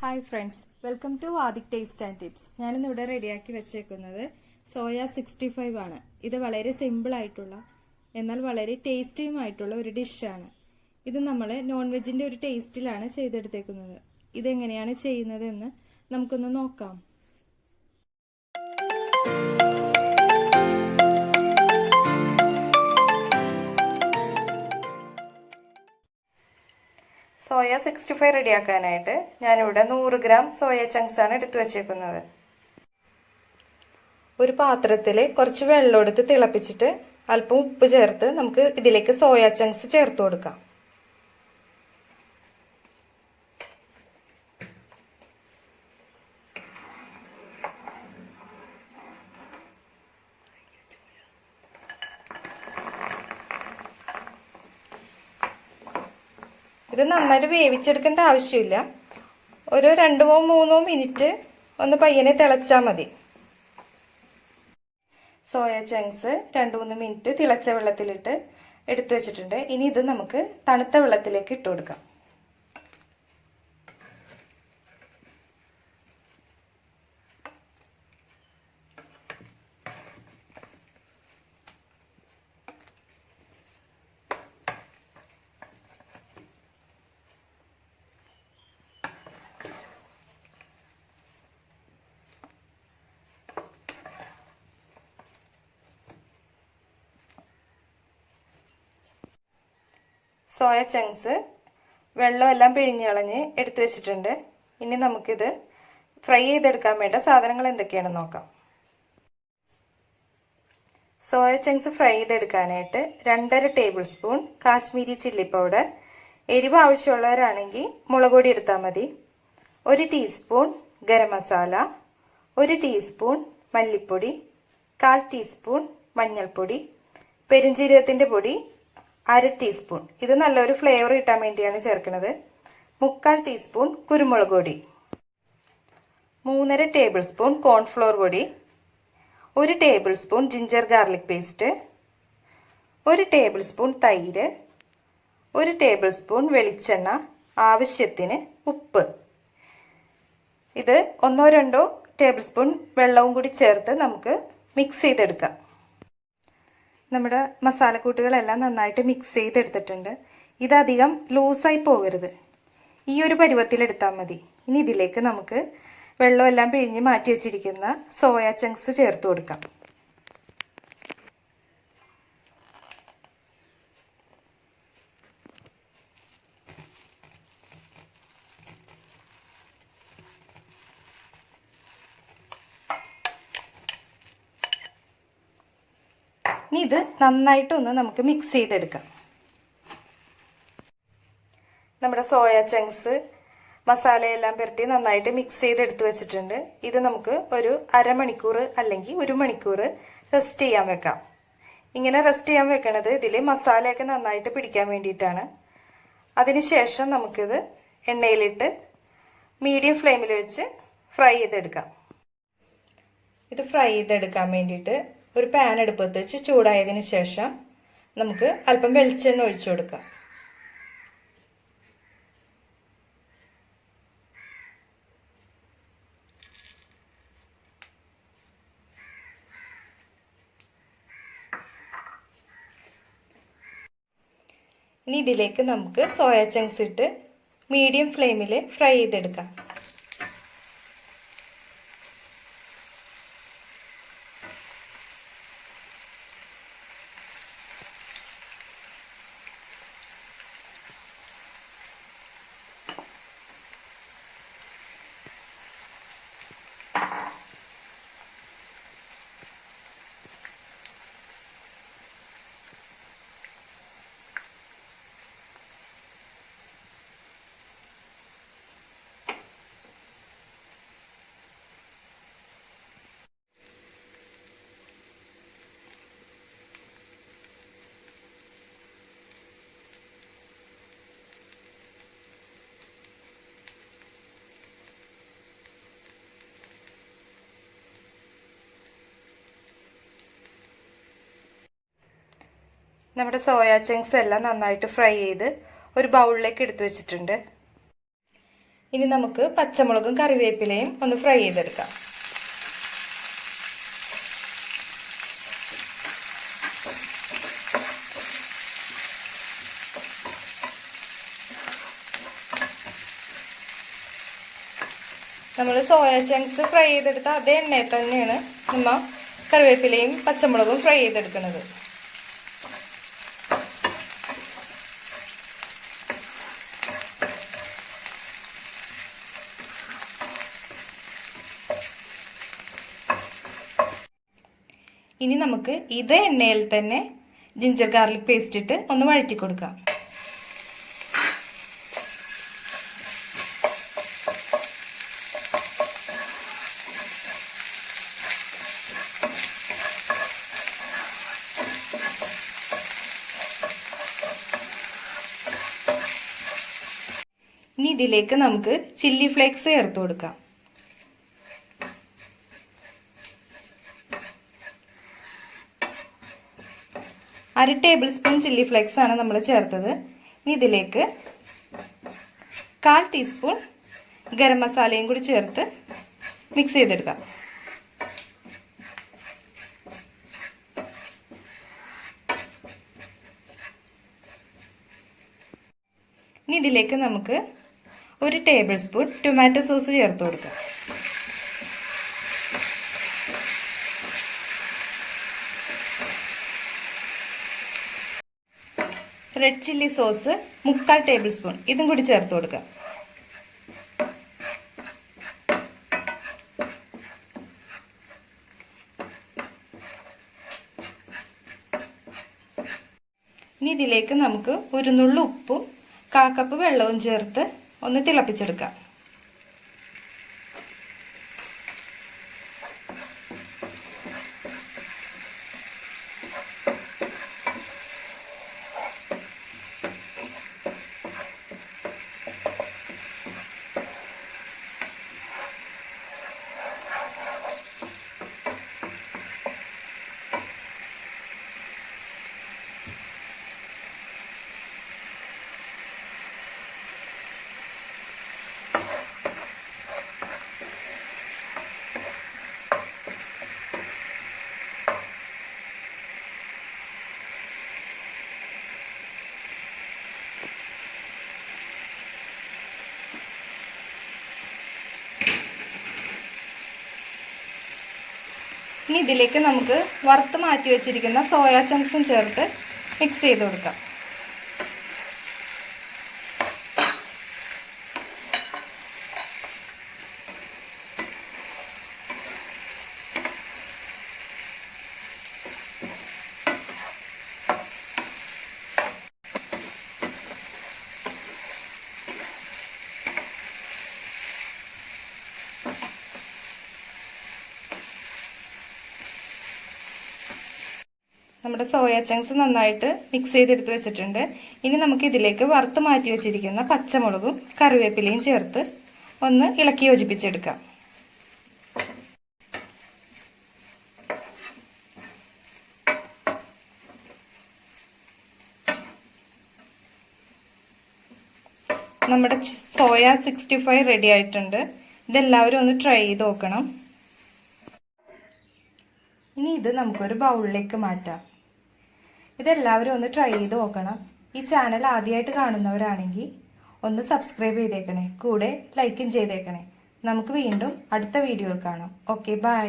Hi friends, welcome to Aadik taste and tips. ഞാനിന്നിവിടെ റെഡിയാക്കി വെച്ചേക്കുന്നത് സോയ 65 ആണ്. ഇത് വളരെ സിമ്പിൾ ആയിട്ടുള്ള എന്നാൽ വളരെ ടേസ്റ്റിയുമായിട്ടുള്ള ഒരു ഡിഷാണ്. ഇത് നമ്മൾ നോൺ വെജിന്റെ ഒരു ടേസ്റ്റിലാണ് ചെയ്തെടുത്തേക്കുന്നത്. ഇതെങ്ങനെയാണ് ചെയ്യുന്നത് എന്ന് നമുക്കൊന്ന് നോക്കാം. സോയ 65 റെഡിയാക്കാനായിട്ട് ഞാനിവിടെ 100 ഗ്രാം സോയ ചങ്ക്സ് ആണ് എടുത്തു വച്ചേക്കുന്നത്. ഒരു പാത്രത്തിൽ കുറച്ച് വെള്ളം എടുത്ത് തിളപ്പിച്ചിട്ട് അല്പം ഉപ്പ് ചേർത്ത് നമുക്ക് ഇതിലേക്ക് സോയ ചങ്ക്സ് ചേർത്ത് കൊടുക്കാം. ഇത് നന്നായിട്ട് വേവിച്ചെടുക്കേണ്ട ആവശ്യമില്ല. ഒരു 2-3 മിനിറ്റ് ഒന്ന് പയ്യനെ തിളച്ചാൽ മതി. സോയ ചങ്ക്സ് 2-3 മിനിറ്റ് തിളച്ച വെള്ളത്തിലിട്ട് എടുത്തു വെച്ചിട്ടുണ്ട്. ഇനി ഇത് നമുക്ക് തണുത്ത വെള്ളത്തിലേക്ക് ഇട്ട് കൊടുക്കാം. സോയ ചങ്ക്സ് വെള്ളമെല്ലാം പിഴിഞ്ഞ് കളഞ്ഞ് എടുത്തു വെച്ചിട്ടുണ്ട്. ഇനി നമുക്കിത് ഫ്രൈ ചെയ്തെടുക്കാൻ വേണ്ട സാധനങ്ങൾ എന്തൊക്കെയാണെന്ന് നോക്കാം. സോയ ചങ്ക്സ് ഫ്രൈ ചെയ്തെടുക്കാനായിട്ട് 2.5 table spoon Kashmiri chilli powder, എരിവ് ആവശ്യമുള്ളവരാണെങ്കിൽ മുളക് പൊടി എടുത്താൽ മതി, 1 ടീസ്പൂൺ ഗരം മസാല, 1 ടീസ്പൂൺ മല്ലിപ്പൊടി, 1/4 ടീസ്പൂൺ മഞ്ഞൾപ്പൊടി, പെരുംജീരകത്തിന്റെ പൊടി 1/2 ടീസ്പൂൺ, ഇത് നല്ലൊരു ഫ്ലേവർ കിട്ടാൻ വേണ്ടിയാണ് ചേർക്കുന്നത്, 1/4 ടീസ്പൂൺ കുരുമുളക് പൊടി, 3.5 ടേബിൾ സ്പൂൺ കോൺഫ്ലോർ പൊടി, 1 table spoon ginger garlic paste, 1 table spoon തൈര്, 1 ടേബിൾ സ്പൂൺ വെളിച്ചെണ്ണ, ആവശ്യത്തിന് ഉപ്പ്. ഇത് 1-2 ടേബിൾ സ്പൂൺ വെള്ളവും കൂടി ചേർത്ത് നമുക്ക് മിക്സ് ചെയ്തെടുക്കാം. നമ്മുടെ മസാലക്കൂട്ടുകളെല്ലാം നന്നായിട്ട് മിക്സ് ചെയ്തെടുത്തിട്ടുണ്ട്. ഇതധികം ലൂസായി പോകരുത്, ഈ ഒരു പരുവത്തിലെടുത്താൽ മതി. ഇനി ഇതിലേക്ക് നമുക്ക് വെള്ളമെല്ലാം പിഴിഞ്ഞ് മാറ്റി വെച്ചിരിക്കുന്ന സോയ ചങ്ക്സ് ചേർത്ത് കൊടുക്കാം. ഇനി ഇത് നന്നായിട്ടൊന്ന് നമുക്ക് മിക്സ് ചെയ്തെടുക്കാം. നമ്മുടെ സോയ ചങ്ക്സ് മസാലയെല്ലാം പുരട്ടി നന്നായിട്ട് മിക്സ് ചെയ്തെടുത്ത് വെച്ചിട്ടുണ്ട്. ഇത് നമുക്ക് ഒരു അരമണിക്കൂർ അല്ലെങ്കിൽ 1 മണിക്കൂർ റെസ്റ്റ് ചെയ്യാൻ വെക്കാം. ഇങ്ങനെ റെസ്റ്റ് ചെയ്യാൻ വെക്കണത് ഇതിൽ മസാലയൊക്കെ നന്നായിട്ട് പിടിക്കാൻ വേണ്ടിയിട്ടാണ്. അതിനുശേഷം നമുക്കിത് എണ്ണയിലിട്ട് മീഡിയം ഫ്ലെയിമിൽ വെച്ച് ഫ്രൈ ചെയ്തെടുക്കാം. ഇത് ഫ്രൈ ചെയ്തെടുക്കാൻ വേണ്ടിയിട്ട് ഒരു പാൻ അടുപ്പത്ത് വെച്ച് ചൂടായതിനു ശേഷം നമുക്ക് അല്പം വെളിച്ചെണ്ണ ഒഴിച്ചു കൊടുക്കാം. ഇനി ഇതിലേക്ക് നമുക്ക് സോയ ചങ്ക്സ് ഇട്ട് മീഡിയം ഫ്ലെയിമിൽ ഫ്രൈ ചെയ്തെടുക്കാം. നമ്മുടെ സോയ ചങ്ക്സ് എല്ലാം നന്നായിട്ട് ഫ്രൈ ചെയ്ത് ഒരു ബൗളിലേക്ക് എടുത്തു വെച്ചിട്ടുണ്ട്. ഇനി നമുക്ക് പച്ചമുളകും കറിവേപ്പിലയും ഒന്ന് ഫ്രൈ ചെയ്തെടുക്കാം. നമ്മൾ സോയ ചങ്ക്സ് ഫ്രൈ ചെയ്തെടുത്ത അതേ എണ്ണയിൽ തന്നെയാണ് നമ്മൾ കറിവേപ്പിലയും പച്ചമുളകും ഫ്രൈ ചെയ്തെടുക്കുന്നത്. ഇനി നമുക്ക് ഇതേ എണ്ണയിൽ തന്നെ ജിഞ്ചർ ഗാർലിക് പേസ്റ്റ് ഇട്ട് ഒന്ന് വഴറ്റി കൊടുക്കാം. ഇനി ഇതിലേക്ക് നമുക്ക് ചില്ലി ഫ്ലേക്സ് ചേർത്ത് കൊടുക്കാം. അര ടേബിൾ സ്പൂൺ ചില്ലി ഫ്ലേക്സ് ആണ് നമ്മൾ ചേർത്തത്. ഇനി ഇതിലേക്ക് 1/4 ടീസ്പൂൺ ഗരം മസാലയും കൂടി ചേർത്ത് മിക്സ് ചെയ്തെടുക്കാം. ഇനി ഇതിലേക്ക് നമുക്ക് 1 ടേബിൾ സ്പൂൺ ടൊമാറ്റോ സോസ് ചേർത്ത് കൊടുക്കാം. Red chilli sauce 3/4 table spoon ഇതും കൂടി ചേർത്ത് കൊടുക്കാം. ഇനി ഇതിലേക്ക് നമുക്ക് ഒരു നുള്ളു ഉപ്പും 1/4 കപ്പ് വെള്ളവും ചേർത്ത് ഒന്ന് തിളപ്പിച്ചെടുക്കാം. ഇനി ഇതിലേക്ക് നമുക്ക് വറുത്ത് മാറ്റി വെച്ചിരിക്കുന്ന സോയ ചങ്ക്സും ചേർത്ത് മിക്സ് ചെയ്ത് കൊടുക്കാം. നമ്മുടെ സോയ ചങ്ക്സ് നന്നായിട്ട് മിക്സ് ചെയ്തെടുത്ത് വെച്ചിട്ടുണ്ട്. ഇനി നമുക്ക് ഇതിലേക്ക് വറുത്ത് മാറ്റി വെച്ചിരിക്കുന്ന പച്ചമുളകും കറിവേപ്പിലയും ചേർത്ത് ഒന്ന് ഇളക്കി യോജിപ്പിച്ചെടുക്കാം. നമ്മുടെ സോയ 65 റെഡി ആയിട്ടുണ്ട്. ഇതെല്ലാവരും ഒന്ന് ട്രൈ ചെയ്ത് നോക്കണം. ഇനി ഇത് നമുക്കൊരു ബൗളിലേക്ക് മാറ്റാം. ഇതെല്ലാവരും ഒന്ന് ട്രൈ ചെയ്ത് നോക്കണം. ഈ ചാനൽ ആദ്യമായിട്ട് കാണുന്നവരാണെങ്കിൽ ഒന്ന് സബ്സ്ക്രൈബ് ചെയ്തേക്കണേ, കൂടെ ലൈക്കും ചെയ്തേക്കണേ. നമുക്ക് വീണ്ടും അടുത്ത വീഡിയോയിൽ കാണാം. Okay, by.